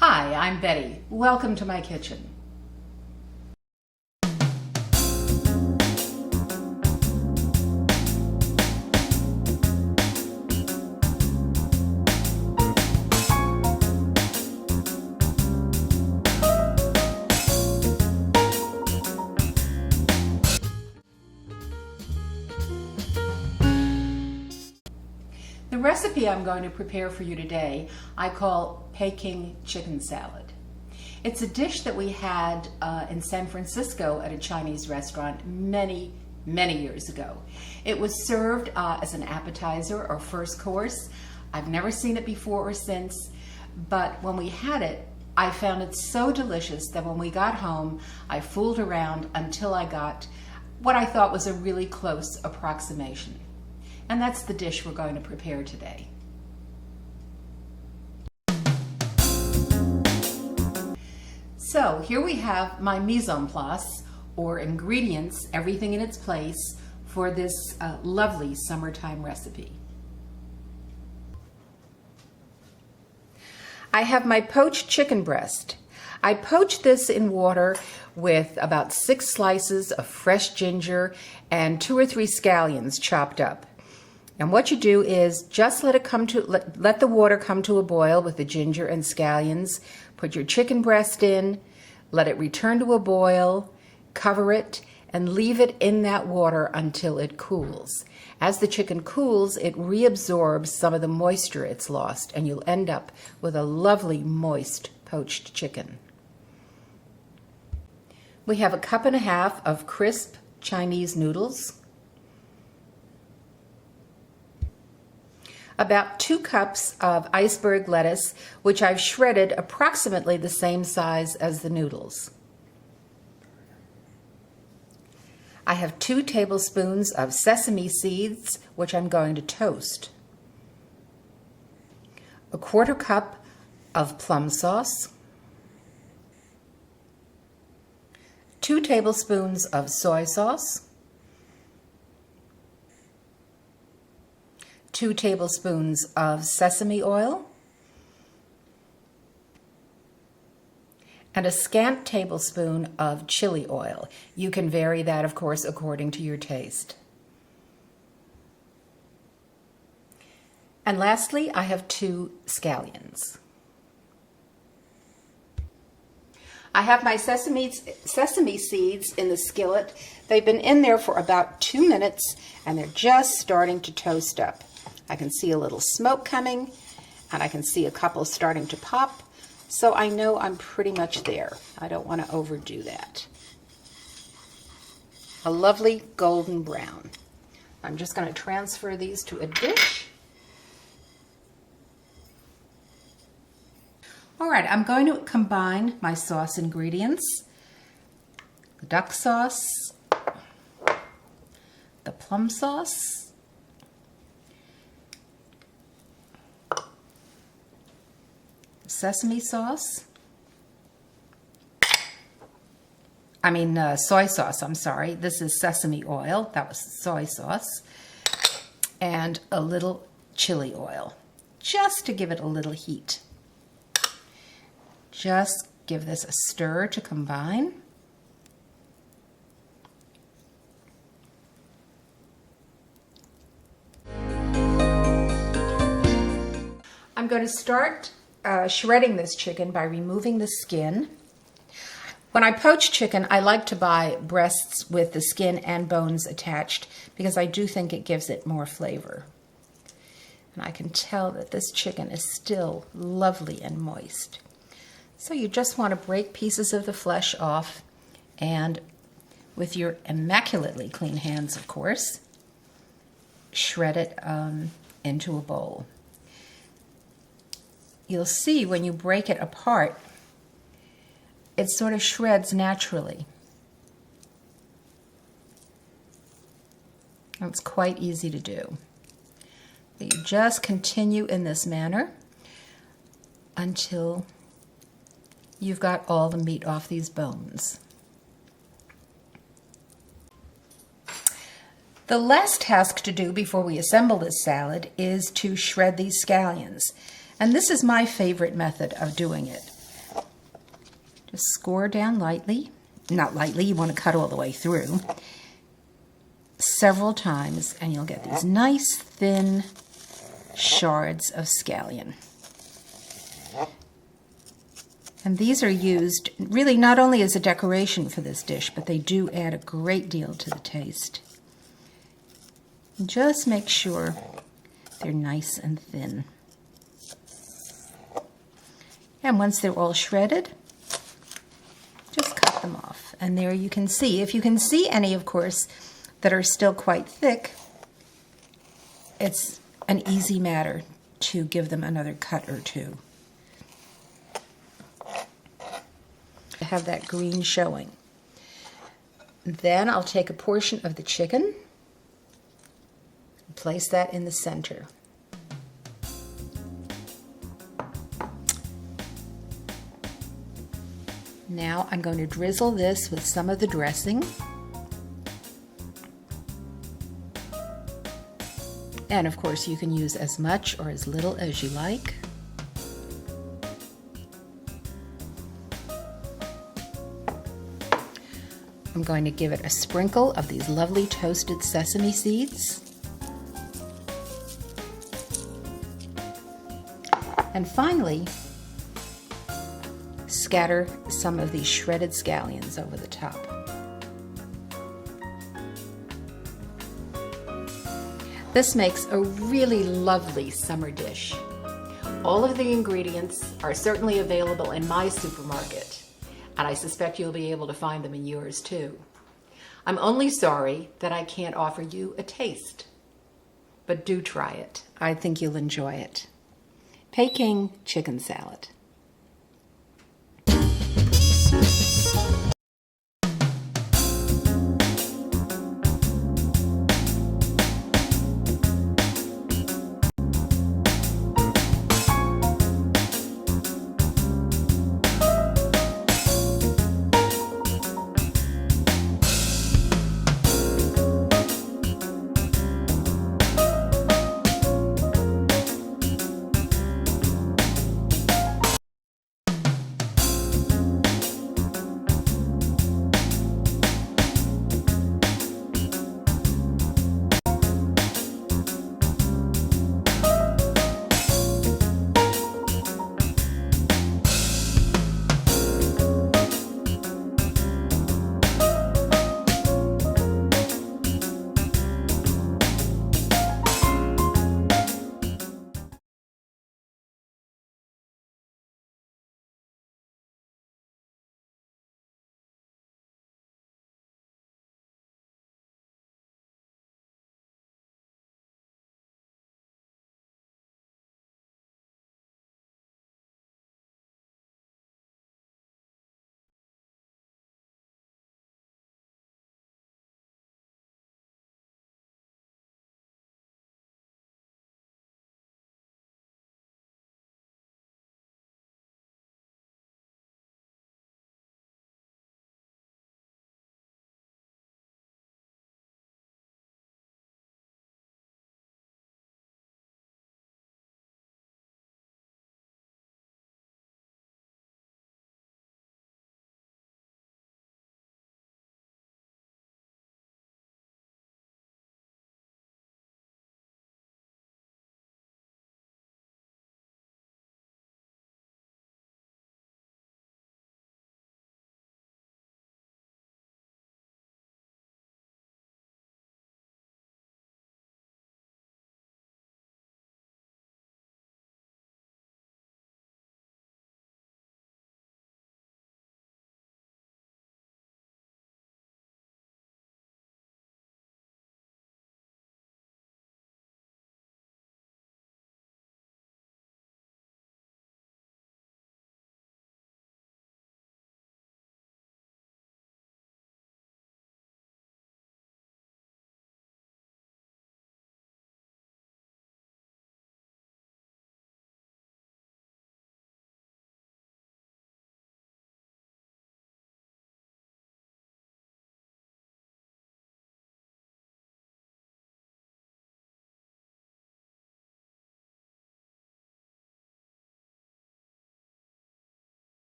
Hi, I'm Betty. Welcome to my kitchen. The recipe I'm going to prepare for you today, I call Peking chicken salad. It's a dish that we had in San Francisco at a Chinese restaurant many years ago. It was served as an appetizer or first course. I've never seen it before or since, but when we had it, I found it so delicious that when we got home, I fooled around until I got what I thought was a really close approximation. And that's the dish we're going to prepare today. So here we have my mise en place, or ingredients, everything in its place, for this lovely summertime recipe. I have my poached chicken breast. I poached this in water with about 6 slices of fresh ginger and 2 or 3 scallions chopped up. And what you do is just let the water come to a boil with the ginger and scallions. Put your chicken breast in, let it return to a boil, cover it, and leave it in that water until it cools. As the chicken cools, it reabsorbs some of the moisture it's lost, and you'll end up with a lovely moist poached chicken. We have 1.5 cups of crisp Chinese noodles, about 2 cups of iceberg lettuce, which I've shredded approximately the same size as the noodles. I have 2 tablespoons of sesame seeds, which I'm going to toast. 1/4 cup of plum sauce. 2 tablespoons of soy sauce. 2 tablespoons of sesame oil, and a scant tablespoon of chili oil. You can vary that, of course, according to your taste. And lastly, I have 2 scallions. I have my sesame seeds in the skillet. They've been in there for about 2 minutes, and they're just starting to toast up. I can see a little smoke coming, and I can see a couple starting to pop, so I know I'm pretty much there. I don't want to overdo that. A lovely golden brown. I'm just going to transfer these to a dish. All right, I'm going to combine my sauce ingredients. The duck sauce, the plum sauce, sesame sauce, soy sauce, I'm sorry. This is sesame oil, that was soy sauce, and a little chili oil, just to give it a little heat. Just give this a stir to combine. I'm going to start shredding this chicken by removing the skin. When I poach chicken, I like to buy breasts with the skin and bones attached because I do think it gives it more flavor. And I can tell that this chicken is still lovely and moist. So you just want to break pieces of the flesh off, and with your immaculately clean hands, of course, shred it into a bowl. You'll see when you break it apart, it sort of shreds naturally. It's quite easy to do. You just continue in this manner until you've got all the meat off these bones. The last task to do before we assemble this salad is to shred these scallions. And this is my favorite method of doing it. Just score down lightly. Not lightly, you want to cut all the way through. Several times, and you'll get these nice thin shards of scallion. And these are used really not only as a decoration for this dish, but they do add a great deal to the taste. Just make sure they're nice and thin. And once they're all shredded, just cut them off. And there you can see. If you can see any, of course, that are still quite thick, it's an easy matter to give them another cut or two. To have that green showing. Then I'll take a portion of the chicken and place that in the center. Now I'm going to drizzle this with some of the dressing. And of course you can use as much or as little as you like. I'm going to give it a sprinkle of these lovely toasted sesame seeds. And finally, scatter some of these shredded scallions over the top. This makes a really lovely summer dish. All of the ingredients are certainly available in my supermarket, and I suspect you'll be able to find them in yours too. I'm only sorry that I can't offer you a taste, but do try it. I think you'll enjoy it. Peking chicken salad.